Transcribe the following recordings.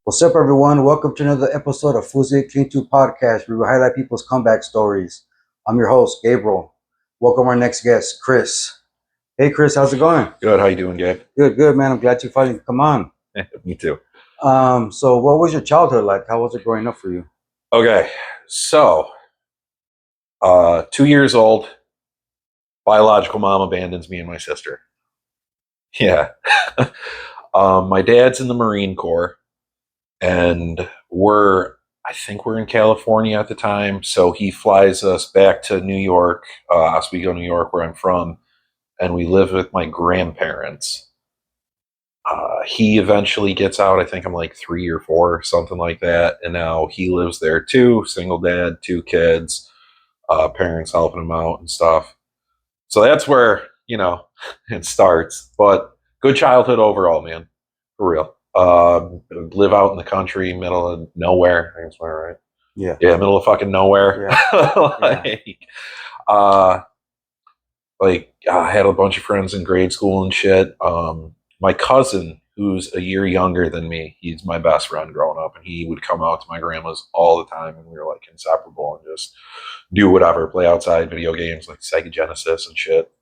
What's up, everyone? Welcome to another episode of Fuzi Clean 2 Podcast, where we highlight people's comeback stories. I'm your host, Gabriel. Welcome our next guest, Chris. Hey, Chris, how's it going? Good. How you doing, Gabe? Good, man. I'm glad you finally come on. Me too. So what was your childhood like? How was it growing up for you? Okay, so 2 years old, biological mom abandons me and my sister. Yeah. My dad's in the Marine Corps, and I think we're in California at the time, so he flies us back to New York, Oswego, New York, where I'm from, and we live with my grandparents. He eventually gets out. I think I'm like 3 or 4, something like that. And now he lives there too. Single dad, 2 kids, parents helping him out and stuff. So that's where, it starts. But good childhood overall, man. For real. Live out in the country, middle of nowhere. I think that's right. Yeah. Yeah, middle of fucking nowhere. Yeah. I had a bunch of friends in grade school and shit. My cousin, who's a year younger than me, he's my best friend growing up, and he would come out to my grandma's all the time, and we were like inseparable and just do whatever, play outside, video games like Sega Genesis and shit.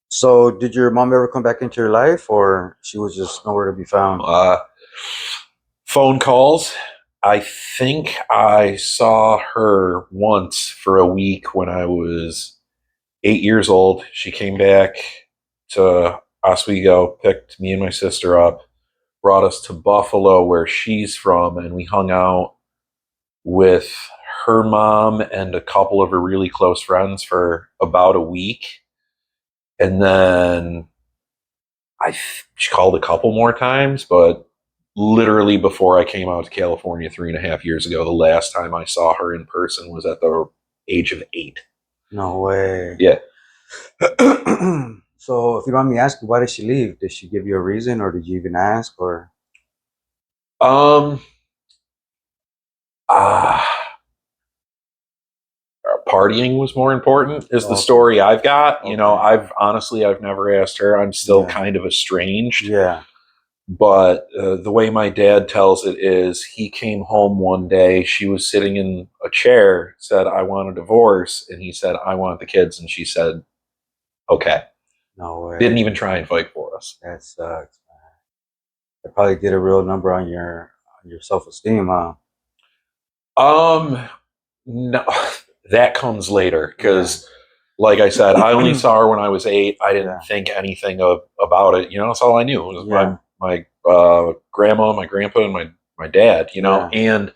So did your mom ever come back into your life, or she was just nowhere to be found? Phone calls. I think I saw her once for a week when I was 8 years old. She came back to Oswego, picked me and my sister up, brought us to Buffalo, where she's from, and we hung out with her mom and a couple of her really close friends for about a week. And then she called a couple more times, but literally before I came out to California 3.5 years ago, the last time I saw her in person was at the age of 8. No way. Yeah. So if you don't mind me asking, why did she leave? Did she give you a reason, or did you even ask, or? Partying was more important is the Okay. story I've got. Okay. I've never asked her. I'm still Yeah. kind of estranged. Yeah. But the way my dad tells it is he came home one day, she was sitting in a chair, said, "I want a divorce." And he said, "I want the kids." And she said, "Okay." No way. Didn't even try and fight for us. That sucks, man. It probably did a real number on your self-esteem, huh? No, that comes later because, like I said, I only saw her when I was 8. I didn't think anything about it. That's all I knew. It was my grandma, my grandpa, and my dad. And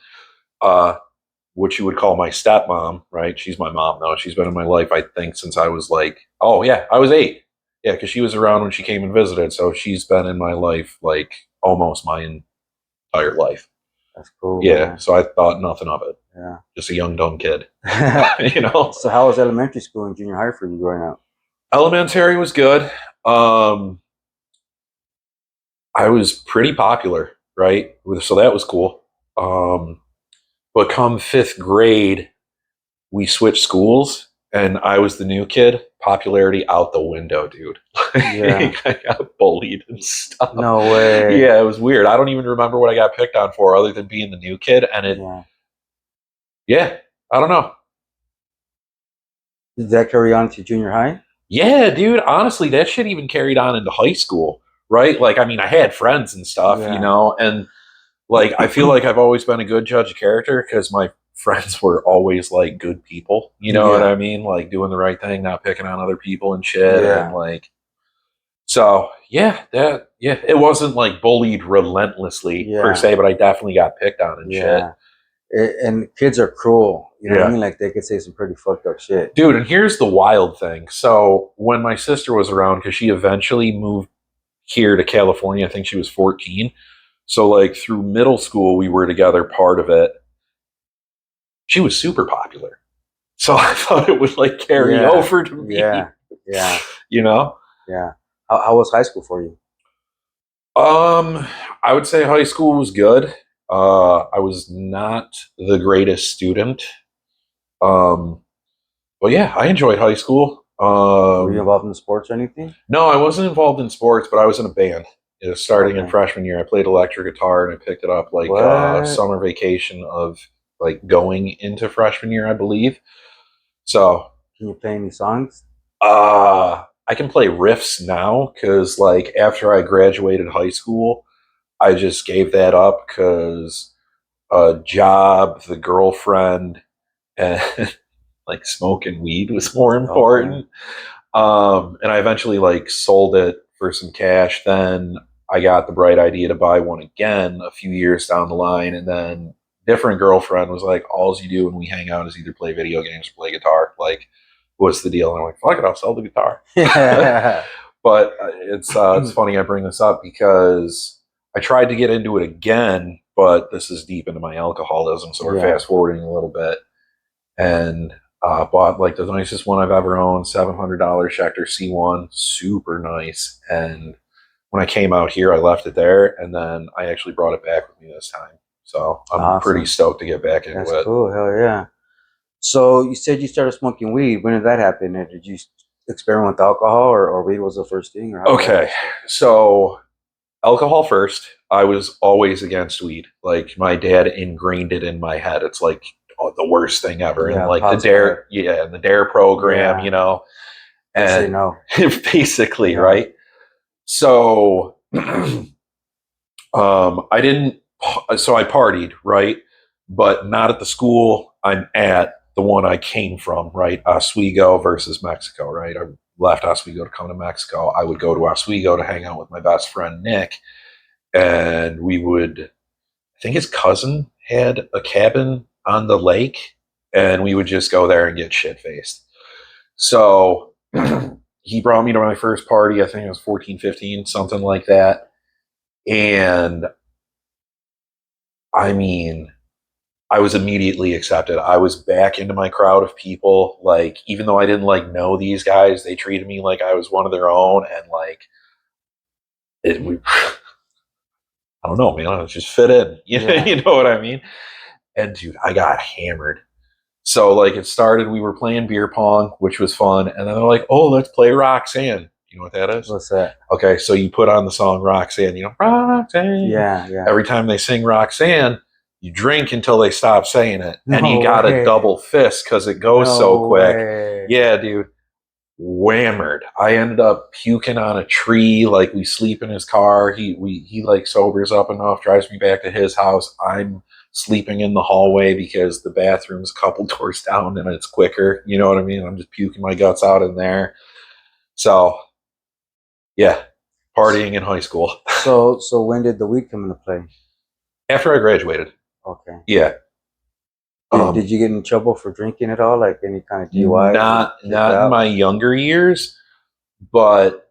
what you would call my stepmom, right? She's my mom now. She's been in my life, I think, since I was like, I was 8. Yeah, because she was around when she came and visited. So she's been in my life like almost my entire life. That's cool. Yeah, man. so I thought nothing of it. Yeah. Just a young, dumb kid. So how was elementary school and junior high for you growing up? Elementary was good. I was pretty popular, right? So that was cool. But come 5th grade, we switched schools, and I was the new kid. Popularity out the window, dude. Yeah. I got bullied and stuff. No way. Yeah, it was weird. I don't even remember what I got picked on for other than being the new kid. And I don't know. Did that carry on to junior high? Yeah, dude. Honestly, that shit even carried on into high school, right? Like, I mean, I had friends and stuff, and like, I feel like I've always been a good judge of character because my friends were always like good people. You know what I mean? Like doing the right thing, not picking on other people and shit. Yeah. And like, so it wasn't like bullied relentlessly per se, but I definitely got picked on and shit. And kids are cruel. You know what I mean? Like, they could say some pretty fucked up shit. Dude, and here's the wild thing. So when my sister was around, because she eventually moved here to California, I think she was 14. So like through middle school, we were together part of it. She was super popular. So I thought it would like carry over to me. Yeah. Yeah. Yeah. How was high school for you? I would say high school was good. I was not the greatest student. But yeah, I enjoyed high school. Were you involved in sports or anything? No, I wasn't involved in sports, but I was in a band. It was starting in Okay. freshman year. I played electric guitar and I picked it up like What? summer vacation of like going into freshman year, I believe. So Can you play any songs? I can play riffs now because like after I graduated high school, I just gave that up because a job, the girlfriend, and like smoking weed was more important. And I eventually like sold it for some cash. Then I got the bright idea to buy one again a few years down the line, and then different girlfriend was like, "All you do when we hang out is either play video games or play guitar." Like, what's the deal? And I'm like, "Fuck it, I'll sell the guitar." Yeah. But it's funny I bring this up because I tried to get into it again, but this is deep into my alcoholism, so we're Yeah. fast forwarding a little bit. And bought like the nicest one I've ever owned, $700 Schecter C1, super nice. And when I came out here, I left it there, and then I actually brought it back with me this time. So I'm pretty Awesome. stoked to get back into That's it. cool. Hell yeah. So you said you started smoking weed. When did that happen? And did you experiment with alcohol, or weed was the first thing? Or how did that Okay, start? so alcohol first. I was always against weed. Like my dad ingrained it in my head. It's like the worst thing ever. And Yeah, like the pops dare, yeah, and the dare program, Yeah. you know, They say and no. basically, Yeah. right? So I didn't, so I partied, right? But not at the school I'm at, the one I came from, right? Oswego versus Mexico, right? I left Oswego to come to Mexico. I would go to Oswego to hang out with my best friend, Nick. And we would, I think his cousin had a cabin on the lake, and we would just go there and get shit faced. So he brought me to my first party. I think I was 14, 15, something like that. And I mean, I was immediately accepted. I was back into my crowd of people. Like, even though I didn't like know these guys, they treated me like I was one of their own. And like, we, I don't know, man. I just fit in. Yeah. You know what I mean? And dude, I got hammered. So like, it started. We were playing beer pong, which was fun. And then they're like, "Oh, let's play Roxanne." You know what that is? What's that? Okay, so you put on the song Roxanne. You know, Roxanne. Yeah, yeah. Every time they sing Roxanne, you drink until they stop saying it, and you No got way. a double fist because it goes so No quick. way. Yeah, dude, whammered. I ended up puking on a tree. Like, we sleep in his car. He like sobers up enough, drives me back to his house. I'm sleeping in the hallway because the bathroom's a couple doors down and it's quicker. You know what I mean? I'm just puking my guts out in there. So yeah, partying in high school. So when did the weed come into play? After I graduated. Okay. Yeah. Did you get in trouble for drinking at all? Like any kind of DUI? Not in my younger years, but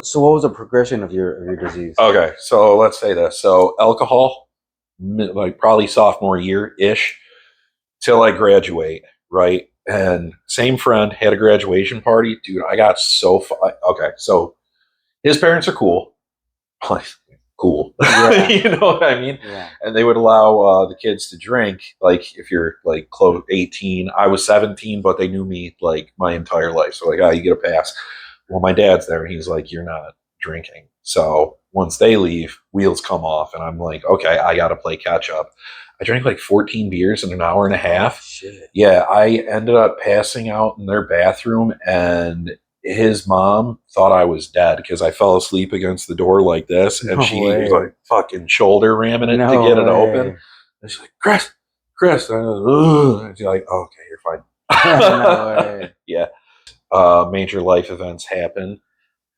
So what was the progression of your disease? okay. So let's say this. So alcohol, like probably sophomore year ish, till I graduate, right? And same friend had a graduation party, dude. I got so okay. So his parents are cool, cool. Yeah. You know what I mean? Yeah. And they would allow the kids to drink. Like if you're like close 18, I was 17, but they knew me like my entire life. So like, you get a pass. Well, my dad's there, and he's like, "You're not drinking." So once they leave, wheels come off, and I'm like, "Okay, I got to play catch up." I drank like 14 beers in an hour and a half. Shit. Yeah, I ended up passing out in their bathroom, and his mom thought I was dead because I fell asleep against the door like this, and No she way. was like fucking shoulder ramming it to No get it way. open. And she's like, Chris. And I was, and she's like, "Oh, okay, you're fine." No way. Yeah. Major life events happen.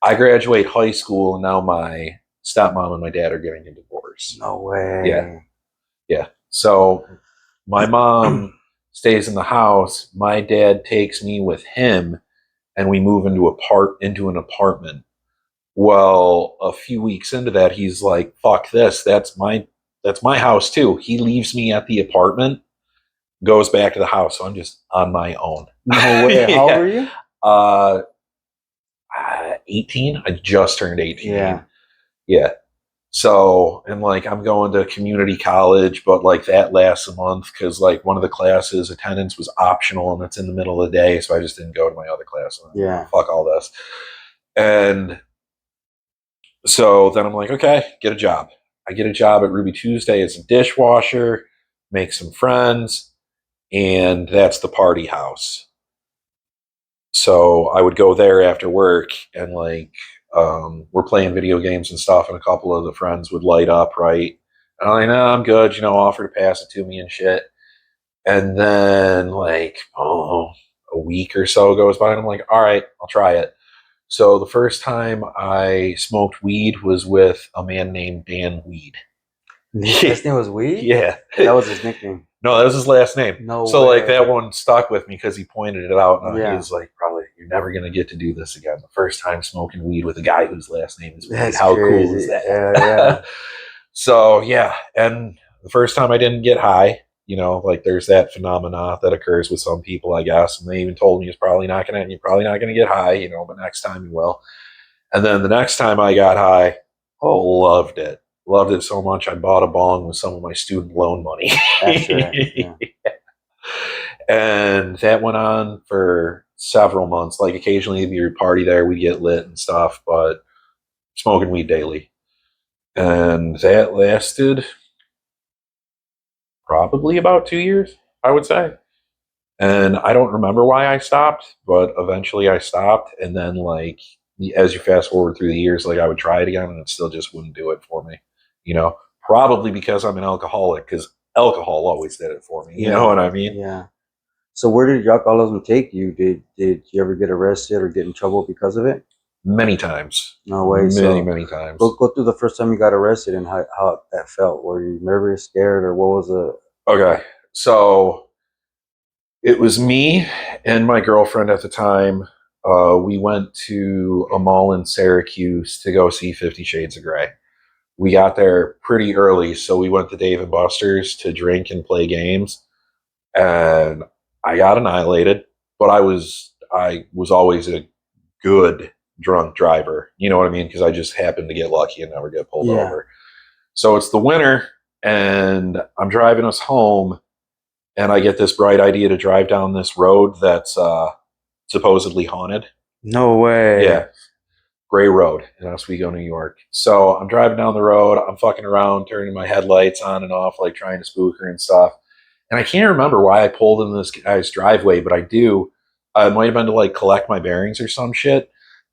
I graduate high school, and now my stepmom and my dad are getting a divorce. No way. Yeah. So my mom stays in the house. My dad takes me with him, and we move into an apartment. Well, a few weeks into that, he's like, "Fuck this! That's my house too." He leaves me at the apartment, goes back to the house. So I'm just on my own. No way. How old were you? 18. I just turned 18. Yeah. Yeah. So, and like, I'm going to community college, but like that lasts a month because like one of the classes attendance was optional and it's in the middle of the day. So I just didn't go to my other class. Yeah. Fuck all this. And So then I'm like, okay, get a job. I get a job at Ruby Tuesday as a dishwasher, make some friends, and that's the party house. So I would go there after work and like we're playing video games and stuff, and a couple of the friends would light up, right? And I'm like, no, I'm good, offer to pass it to me and shit. And then like, a week or so goes by, and I'm like, all right, I'll try it. So the first time I smoked weed was with a man named Dan Weed. His name was Weed? Yeah. That was his nickname. No, that was his last name. No So way. like that one stuck with me because he pointed it out, and he Yeah. was like, "Probably you're never gonna get to do this again." The first time smoking weed with a guy whose last name is Weed. That's How crazy. cool is that? Yeah. So yeah, and the first time I didn't get high, like there's that phenomena that occurs with some people, I guess, and they even told me you're probably not gonna get high, but next time you will. And then the next time I got high, loved it. Loved it so much I bought a bong with some of my student loan money. After that, yeah. And that went on for several months. Like occasionally if you'd party there, we'd get lit and stuff, but smoking weed daily. And that lasted probably about 2 years, I would say. And I don't remember why I stopped, but eventually I stopped. And then like as you fast forward through the years, like I would try it again and it still just wouldn't do it for me. Probably because I'm an alcoholic, because alcohol always did it for me. You know what I mean? Yeah. So where did your alcoholism take you? Did you ever get arrested or get in trouble because of it? Many times. No way. Many times. Go through the first time you got arrested and how that felt. Were you nervous, scared, or what was the? Okay. So it was me and my girlfriend at the time. We went to a mall in Syracuse to go see 50 Shades of Grey. We got there pretty early, so we went to Dave & Buster's to drink and play games. And I got annihilated, but I was always a good drunk driver. You know what I mean? Because I just happened to get lucky and never get pulled over. So it's the winter, and I'm driving us home, and I get this bright idea to drive down this road that's supposedly haunted. No way. Yeah. Gray Road in Oswego, New York. So I'm driving down the road. I'm fucking around, turning my headlights on and off, like trying to spook her and stuff. And I can't remember why I pulled in this guy's driveway, but I do. It might have been to like collect my bearings or some shit.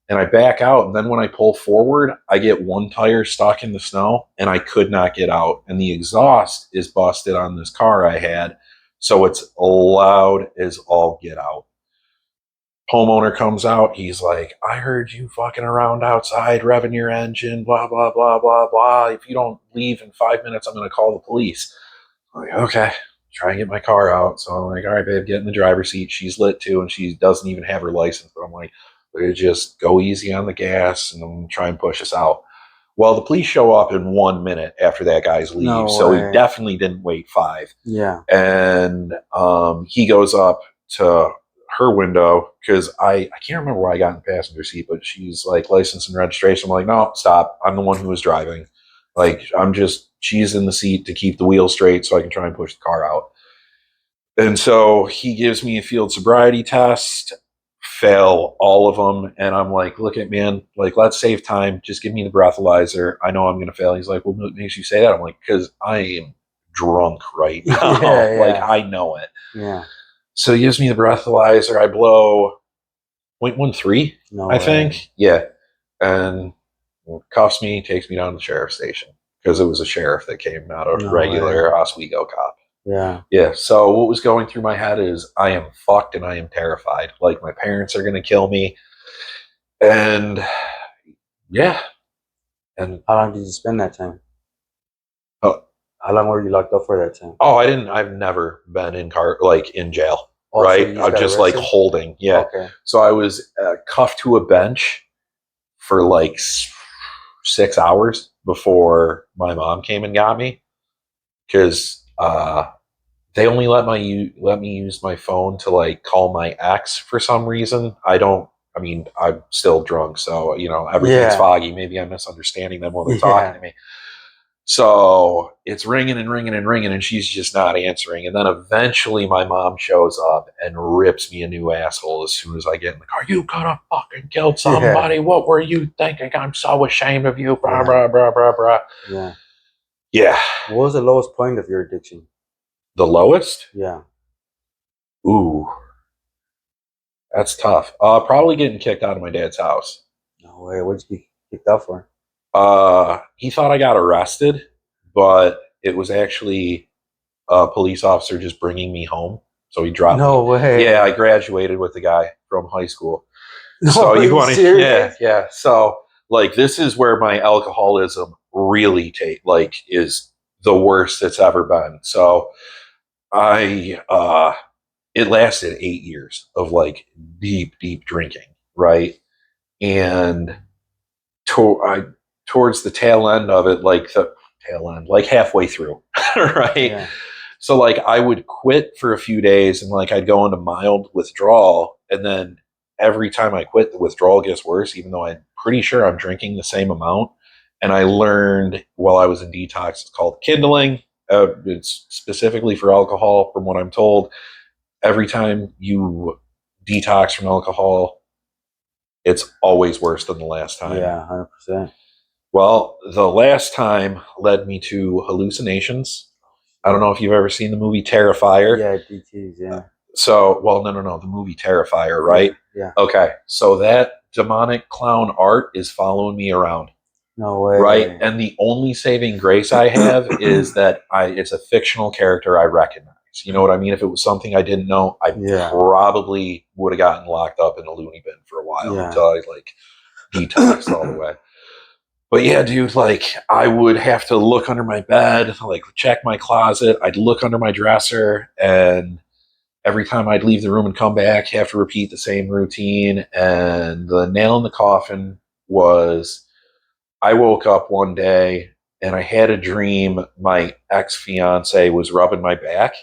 And I back out. And then when I pull forward, I get one tire stuck in the snow and I could not get out. And the exhaust is busted on this car I had. So it's loud as all get out. Homeowner comes out. He's like, I heard you fucking around outside, revving your engine, blah, blah, blah, blah, blah. If you don't leave in 5 minutes, I'm going to call the police. I'm like, okay, try and get my car out. So I'm like, all right, babe, get in the driver's seat. She's lit too, and she doesn't even have her license. But I'm like, just go easy on the gas and I'm going to try and push us out. Well, the police show up in 1 minute after that guy's leave. No so way. He definitely didn't wait 5. Yeah. And he goes up to her window because I can't remember why I got in the passenger seat, but she's like, license and registration. I'm like, no, stop. I'm the one who was driving. Like, she's in the seat to keep the wheel straight so I can try and push the car out. And so he gives me a field sobriety test, fail all of them. And I'm like, look at man, like, let's save time. Just give me the breathalyzer. I know I'm going to fail. He's like, well, what makes you say that? I'm like, because I am drunk right now. Yeah. Like, I know it. Yeah. So he gives me the breathalyzer. I blow 0.13, I think. Yeah. And cuffs me, takes me down to the sheriff's station because it was a sheriff that came, not a regular Oswego cop. Yeah. Yeah. So what was going through my head is I am fucked and I am terrified. Like my parents are going to kill me. And yeah. And how long did you spend that time? How long were you locked up for that time? I've never been in jail. Right? So I'm just like holding. Yeah. Okay. So I was cuffed to a bench for like 6 hours before my mom came and got me because they only let me use my phone to like call my ex for some reason. I'm still drunk, so everything's foggy. Maybe I'm misunderstanding them while they're talking to me. So it's ringing and ringing and ringing, and she's just not answering. And then eventually my mom shows up and rips me a new asshole as soon as I get in the car. You could have fucking killed somebody. Yeah. What were you thinking? I'm so ashamed of you. Blah, Yeah. blah, blah, blah, blah. Yeah. Yeah. What was the lowest point of your addiction? The lowest? Yeah. Ooh. That's tough. Probably getting kicked out of my dad's house. No way. What'd you get kicked out for? He thought I got arrested, but it was actually a police officer just bringing me home. So he dropped No me. way. Yeah, I graduated with the guy from high school. No, So are you you want to? serious? Yeah. So like this is where my alcoholism really is the worst it's ever been. So I it lasted 8 years of like deep drinking, right? And towards the tail end of it, like the tail end, like halfway through, right? Yeah. So like I would quit for a few days and like I'd go into mild withdrawal, and then every time I quit, the withdrawal gets worse, even though I'm pretty sure I'm drinking the same amount. And I learned while I was in detox, it's called kindling. It's specifically for alcohol, from what I'm told. Every time you detox from alcohol, it's always worse than the last time. Yeah, 100%. Well, the last time led me to hallucinations. I don't know if you've ever seen the movie Terrifier. Yeah, DTs, yeah. So, well, no, the movie Terrifier, right? Yeah. Okay, so that demonic clown art is following me around, No way. right? And the only saving grace I have is that it's a fictional character I recognize. You know what I mean? If it was something I didn't know, I probably would have gotten locked up in a loony bin for a while until I like detoxed all the way. But yeah, dude, like I would have to look under my bed, like check my closet. I'd look under my dresser, and every time I'd leave the room and come back, have to repeat the same routine. And the nail in the coffin was I woke up one day and I had a dream my ex-fiance was rubbing my back.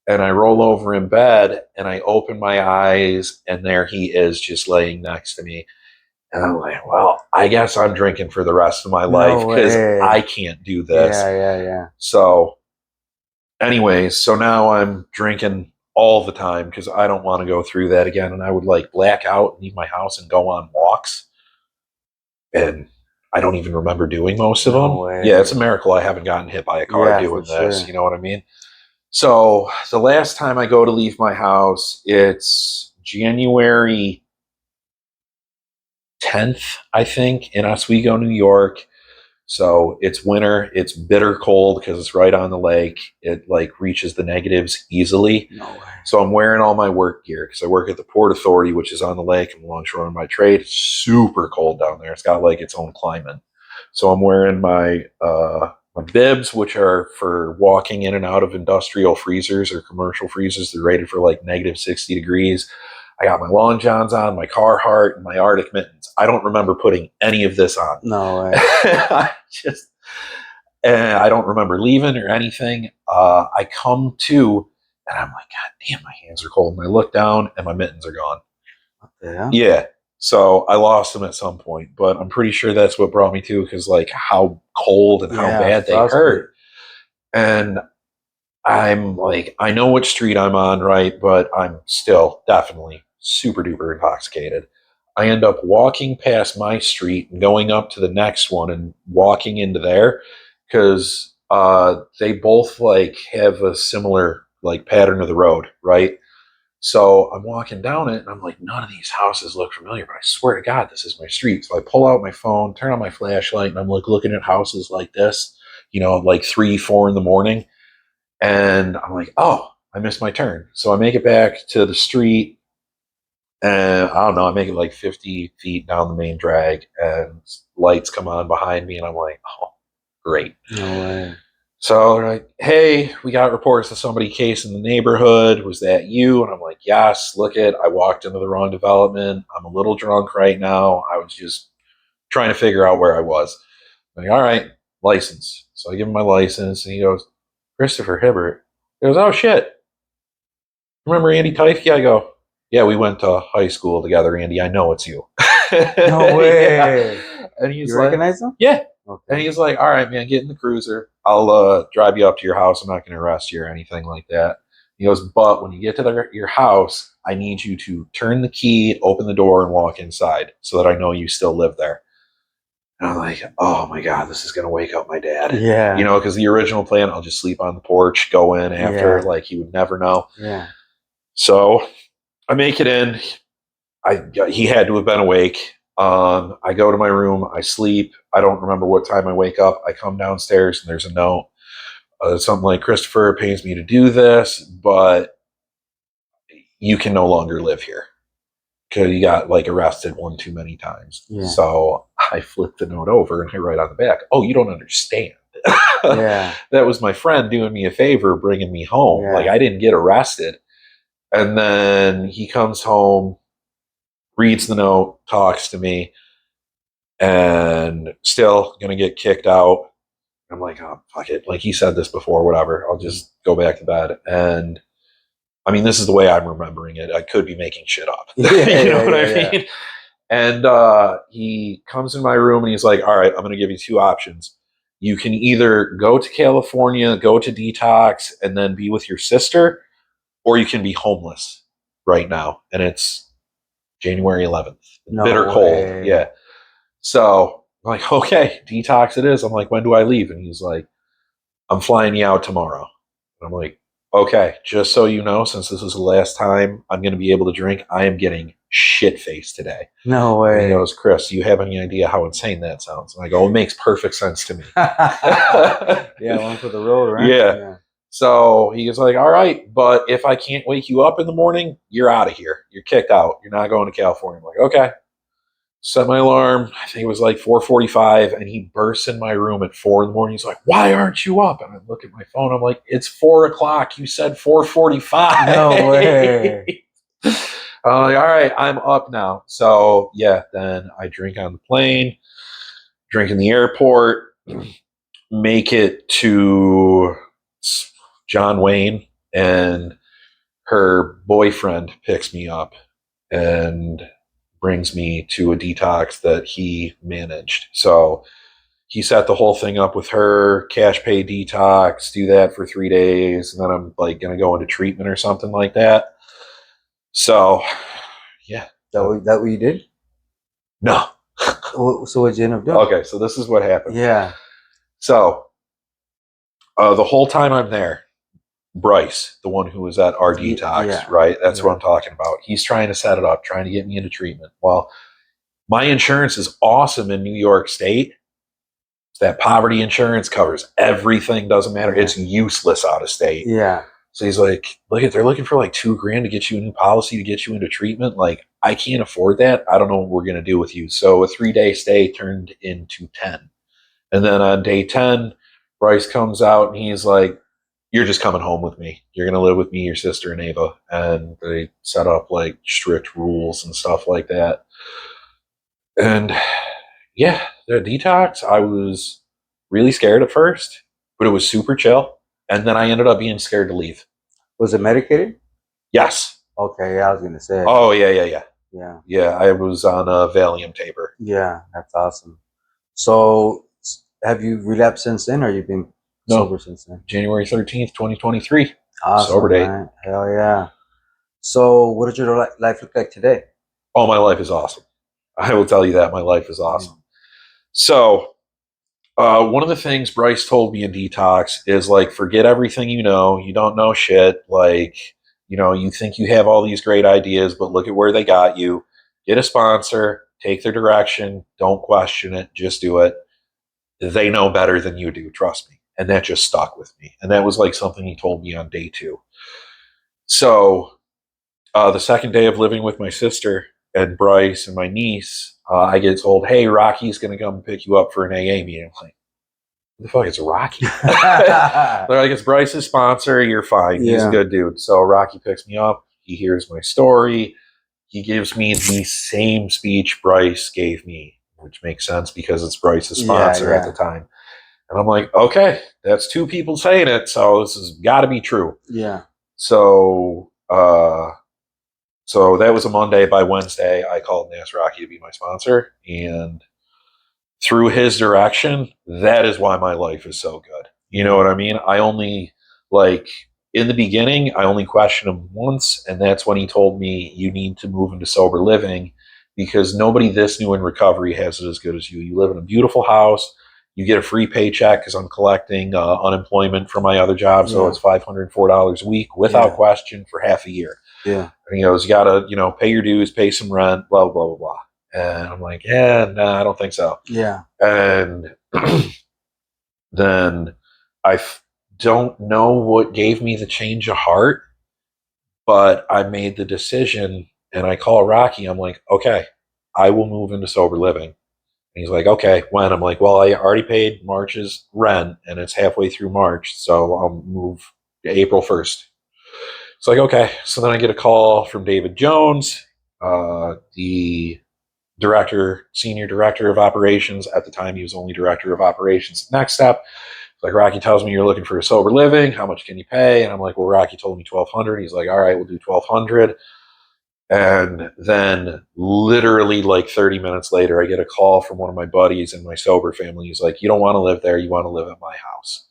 And I roll over in bed and I open my eyes, and there he is just laying next to me. And I'm like, well, I guess I'm drinking for the rest of my life because I can't do this. Yeah. So, anyways, so now I'm drinking all the time because I don't want to go through that again. And I would like black out, leave my house, and go on walks. And I don't even remember doing most of them. Yeah, it's a miracle I haven't gotten hit by a car doing this. Sure. You know what I mean? So, the last time I go to leave my house, it's January 10th, I think, in Oswego, New York. So it's winter. It's bitter cold because it's right on the lake. It like reaches the negatives easily. No way. So I'm wearing all my work gear because I work at the Port Authority, which is on the lake. I'm a longshoreman by trade. It's super cold down there. It's got like its own climate. So I'm wearing my bibs, which are for walking in and out of industrial freezers or commercial freezers. They're rated for like negative 60 degrees. I got my long johns on, my Carhartt, and my Arctic mittens. I don't remember putting any of this on. No way. And I don't remember leaving or anything. I come to, and I'm like, God damn, my hands are cold. And I look down, and my mittens are gone. What the hell? Yeah. So I lost them at some point, but I'm pretty sure that's what brought me to, because like how cold and how bad they hurt. And I'm like, I know which street I'm on, right? But I'm still definitely super duper intoxicated. I end up walking past my street and going up to the next one and walking into there because they both like have a similar like pattern of the road, right? So I'm walking down it and I'm like, none of these houses look familiar, but I swear to God, this is my street. So I pull out my phone, turn on my flashlight, and I'm like looking at houses like this, you know, like 3, 4 in the morning. And I'm like, oh, I missed my turn. So I make it back to the street, and I don't know, I make it like 50 feet down the main drag, and lights come on behind me, and I'm like, oh, great. No way. So they're like, hey, we got reports of somebody case in the neighborhood. Was that you? And I'm like, yes, look it. I walked into the wrong development. I'm a little drunk right now. I was just trying to figure out where I was. I'm like, all right, license. So I give him my license, and he goes, Christopher Hibbert. He goes, oh, shit. Remember Andy Teifke? I go, yeah, we went to high school together, Andy. I know it's you. No way. Yeah. And he's You like, recognize him? yeah. Okay. And he's like, all right, man, get in the cruiser. I'll drive you up to your house. I'm not going to arrest you or anything like that. He goes, but when you get to your house, I need you to turn the key, open the door, and walk inside so that I know you still live there. And I'm like, oh my God, this is going to wake up my dad. Yeah. You know, because the original plan, I'll just sleep on the porch, go in after, Yeah. like he would never know. Yeah. So I make it in. He had to have been awake. I go to my room. I sleep. I don't remember what time I wake up. I come downstairs and there's a note. Something like, Christopher, pays me to do this, but you can no longer live here because you got like arrested one too many times. Yeah. So I flip the note over and I write on the back, oh, you don't understand. Yeah. That was my friend doing me a favor, bringing me home. Yeah. Like I didn't get arrested. And then he comes home, reads the note, talks to me, and still gonna get kicked out. I'm like, oh, fuck it. Like he said this before, whatever. I'll just go back to bed. And I mean, this is the way I'm remembering it. I could be making shit up. Yeah, you know what I yeah. mean? And he comes in my room and he's like, all right, I'm going to give you two options. You can either go to California, go to detox, and then be with your sister, or you can be homeless right now. And it's January 11th. No Bitter way. cold. Yeah. So I'm like, okay, detox it is. I'm like, when do I leave? And he's like, I'm flying you out tomorrow. And I'm like, okay, just so you know, since this is the last time I'm going to be able to drink, I am getting shit faced today. No And he way. goes, Chris, do you have any idea how insane that sounds? And I go, it makes perfect sense to me. Yeah, one for the road, right? Yeah. So he was like, all right, but if I can't wake you up in the morning, you're out of here. You're kicked out. You're not going to California. I'm like, okay. Set my alarm. I think it was like 4:45, and he bursts in my room at 4 in the morning. He's like, "Why aren't you up?" And I look at my phone. I'm like, "It's 4 o'clock. You said 4:45." No way. I'm like, "All right, I'm up now." So yeah, then I drink on the plane, drink in the airport, make it to John Wayne, and her boyfriend picks me up and brings me to a detox that he managed. So he set the whole thing up with her, cash pay detox, do that for 3 days, and then I'm like gonna go into treatment or something like that. So yeah. That what you did? No. So what you end up doing? Okay, so this is what happened. Yeah. So the whole time I'm there, Bryce, the one who was at our detox, Yeah. right? That's what I'm talking about. He's trying to set it up, trying to get me into treatment. Well, my insurance is awesome in New York State. That poverty insurance covers everything, doesn't matter. It's useless out of state. Yeah. So he's like, look, they're looking for like $2,000 to get you a new policy to get you into treatment. Like, I can't afford that. I don't know what we're going to do with you. So a 3-day stay turned into 10. And then on day 10, Bryce comes out and he's like, you're just coming home with me. You're going to live with me, your sister, and Ava. And they set up like strict rules and stuff like that. And yeah, the detox, I was really scared at first, but it was super chill. And then I ended up being scared to leave. Was it medicated? Yes. Okay, yeah, I was gonna say. Oh, yeah. Yeah, I was on a Valium taper. Yeah, that's awesome. So have you relapsed since then, or you've been sober since then? January 13th, 2023. Awesome, sober date. Man. Hell yeah. So what does your life look like today? Oh, my life is awesome. I will tell you that. My life is awesome. So one of the things Bryce told me in detox is like, forget everything you know. You don't know shit. Like, you know, you think you have all these great ideas, but look at where they got you. Get a sponsor, take their direction. Don't question it. Just do it. They know better than you do. Trust me. And that just stuck with me. And that was like something he told me on day 2. So the second day of living with my sister and Bryce and my niece, I get told, hey, Rocky's going to come pick you up for an AA meeting. I'm like, what the fuck is Rocky? They're like, it's Bryce's sponsor. You're fine. He's a good dude. So Rocky picks me up. He hears my story. He gives me the same speech Bryce gave me, which makes sense because it's Bryce's sponsor at the time. And I'm like, okay, that's 2 people saying it. So this has got to be true. Yeah. So, so that was a Monday. By Wednesday, I called and asked Rocky to be my sponsor. And through his direction, that is why my life is so good. You know what I mean? I only, like, in the beginning, I only questioned him once, and that's when he told me, you need to move into sober living because nobody this new in recovery has it as good as you. You live in a beautiful house. You get a free paycheck because I'm collecting unemployment from my other job, so it's $504 a week without question for half a year. Yeah. And he goes, you got to, pay your dues, pay some rent, blah, blah, blah, blah. And I'm like, yeah, nah, I don't think so. Yeah. And then I don't know what gave me the change of heart, but I made the decision and I call Rocky. I'm like, okay, I will move into sober living. And he's like, okay, when? I'm like, well, I already paid March's rent and it's halfway through March, so I'll move April 1st. It's like, okay. So then I get a call from David Jones, the senior director of operations. At the time, he was only director of operations. Next step, like, Rocky tells me you're looking for a sober living. How much can you pay? And I'm like, well, Rocky told me 1,200. He's like, all right, we'll do 1,200. And then literally like 30 minutes later, I get a call from one of my buddies in my sober family. He's like, you don't want to live there. You want to live at my house.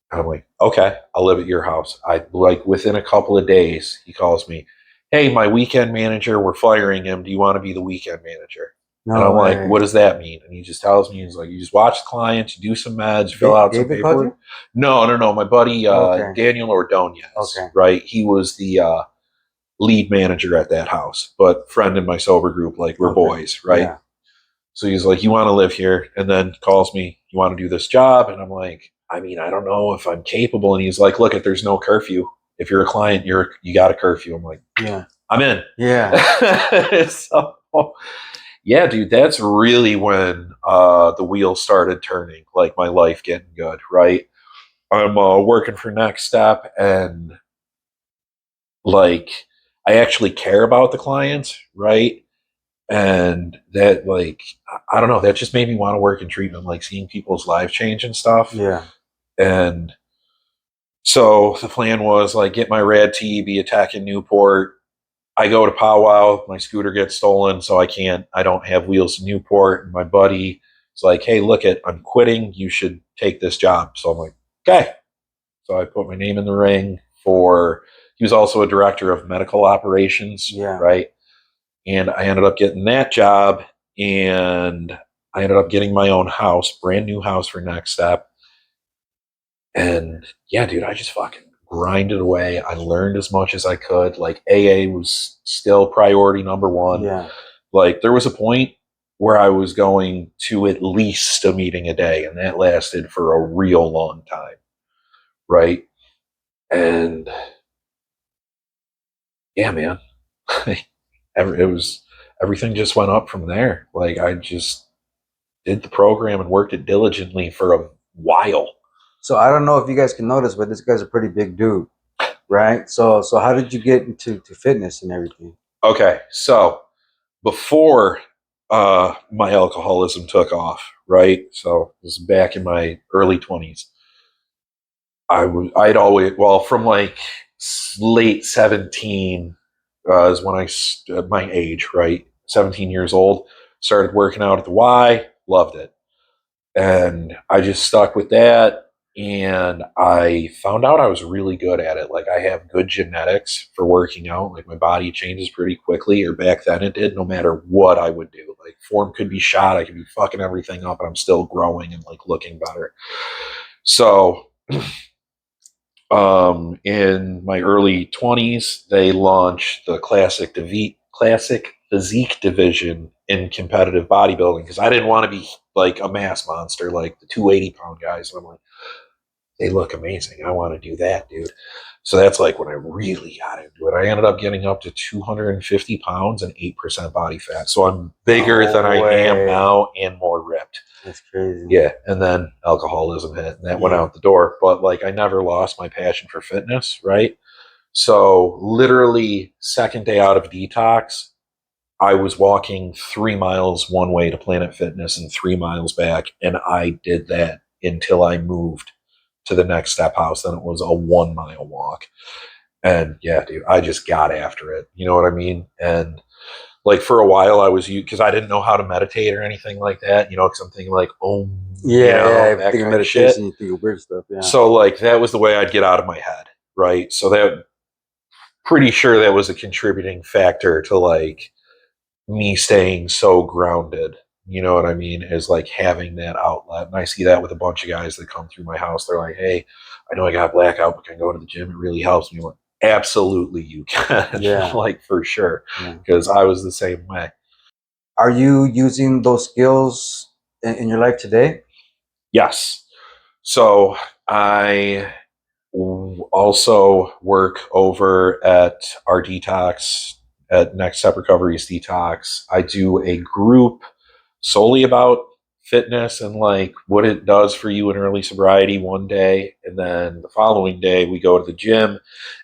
And I'm like, okay, I'll live at your house. Within a couple of days, he calls me, hey, my weekend manager, we're firing him. Do you want to be the weekend manager? No and I'm way. like, what does that mean? And he just tells me, he's like, you just watch the clients, you do some meds, fill out some David called paperwork. you? No. My buddy, Okay. Daniel Ordonez, Okay. right? He was the lead manager at that house, but friend in my sober group, like we're boys, right? Yeah. So he's like, you want to live here? And then calls me, you want to do this job? And I'm like, I mean, I don't know if I'm capable. And he's like, look, if there's no curfew, if you're a client, you got a curfew. I'm like, Yeah. I'm in. Yeah. So, yeah, dude, that's really when the wheels started turning, like my life getting good, right? I'm working for Next Step, and like I actually care about the clients, right? And that, like, I don't know, that just made me want to work in treatment, like seeing people's lives change and stuff. Yeah. And so the plan was like get my rad T, be attacking Newport. I go to powwow, my scooter gets stolen, so I don't have wheels to Newport. And my buddy is like, hey, I'm quitting. You should take this job. So I'm like, okay. So I put my name in the ring he was also a director of medical operations, right? And I ended up getting that job, and I ended up getting my own house, brand new house for Next Step. And yeah, dude, I just fucking grinded away. I learned as much as I could. Like AA was still priority number one. Yeah. Like there was a point where I was going to at least a meeting a day, and that lasted for a real long time. Right. And yeah, man, everything just went up from there. Like I just did the program and worked it diligently for a while. So I don't know if you guys can notice, but this guy's a pretty big dude, right? So how did you get into fitness and everything? Okay, so before my alcoholism took off, right? So it was back in my early 20s. I'd always, well, from like late 17 is when my age, right? 17 years old, started working out at the Y, loved it. And I just stuck with that. And I found out I was really good at it. Like I have good genetics for working out. Like my body changes pretty quickly, or back then it did, no matter what I would do. Like form could be shot. I could be fucking everything up and I'm still growing and like looking better. So in my early 20s, they launched the classic physique division in competitive bodybuilding because I didn't want to be like a mass monster like the 280-pound guys. And I'm like, they look amazing. I want to do that, dude. So that's like when I really got into it. I ended up getting up to 250 pounds and 8% body fat. So I'm bigger than I am now and more ripped. That's crazy. Yeah. And then alcoholism hit and that went out the door. But like I never lost my passion for fitness, right? So literally second day out of detox, I was walking 3 miles one way to Planet Fitness and 3 miles back. And I did that until I moved to the Next Step house. Then it was a 1 mile walk. And yeah, dude, I just got after it. You know what I mean? And Like for a while I was, because I didn't know how to meditate or anything like that, you know, because I'm thinking like, oh, Yeah, you know, yeah. If you that think of kind of shit. meditation, you think of weird stuff. Yeah. So like that was the way I'd get out of my head, right? So that, pretty sure that was a contributing factor to like me staying so grounded. You know what I mean? Is like having that outlet. And I see that with a bunch of guys that come through my house. They're like, hey, I know I got blackout, but can I go to the gym? It really helps me. I'm like, absolutely, you can. Yeah. Like for sure. Yeah. Because I was the same way. Are you using those skills in your life today? Yes. So I also work over at our detox at Next Step Recovery's detox. I do a group solely about fitness and like what it does for you in early sobriety one day, and then the following day we go to the gym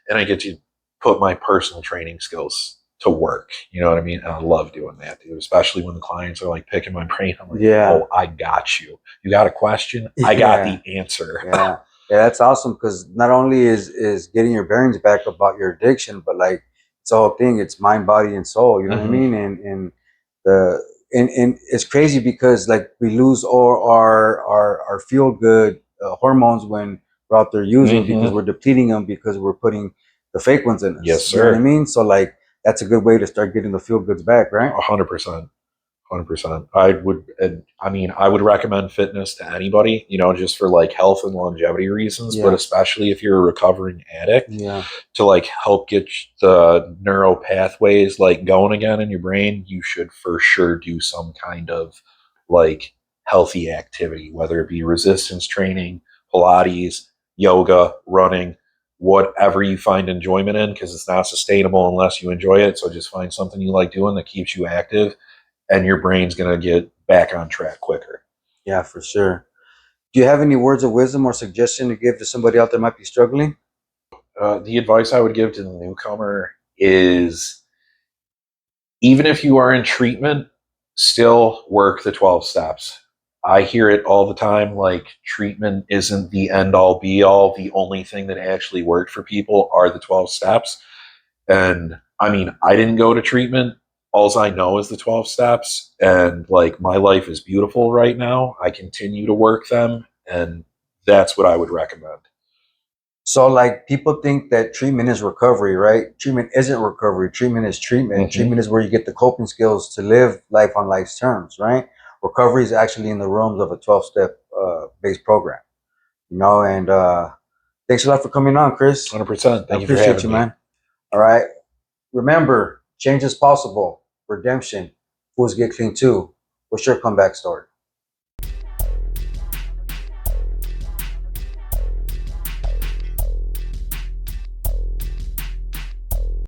and I get to put my personal training skills to work. You know what I mean? And I love doing that, dude, especially when the clients are like picking my brain. I'm like, Yeah. oh, I got you. You got a question? I got the answer. Yeah. Yeah, that's awesome because not only is getting your bearings back about your addiction, but like it's a whole thing. It's mind, body, and soul. You know what I mean? And the and it's crazy because like we lose all our feel good hormones when we're out there using because we're depleting them because we're putting the fake ones in us. Yes, You know what I sir. mean? So like that's a good way to start getting the feel goods back, right? 100%. 100%. I would, and I mean, I would recommend fitness to anybody, you know, just for like health and longevity reasons, but Yeah. especially if you're a recovering addict, Yeah. to like help get the neural pathways like going again in your brain, you should for sure do some kind of like healthy activity, whether it be resistance training, Pilates, yoga, running, whatever you find enjoyment in, because it's not sustainable unless you enjoy it. So just find something you like doing that keeps you active, and your brain's going to get back on track quicker. Yeah, for sure. Do you have any words of wisdom or suggestion to give to somebody out there might be struggling? The advice I would give to the newcomer is, even if you are in treatment, still work the 12 steps. I hear it all the time, like treatment isn't the end all be all. The only thing that actually worked for people are the 12 steps. And I mean, I didn't go to treatment. All I know is the 12 steps. And like my life is beautiful right now. I continue to work them. And that's what I would recommend. So, like, people think that treatment is recovery, right? Treatment isn't recovery. Treatment is treatment. Treatment is where you get the coping skills to live life on life's terms, right? Recovery is actually in the realms of a 12-step based program, you know? And thanks a lot for coming on, Chris. 100%. I Thank you for appreciate having you, me. man. All right. Remember, change is possible. Redemption. Fools get clean too. What's your comeback story?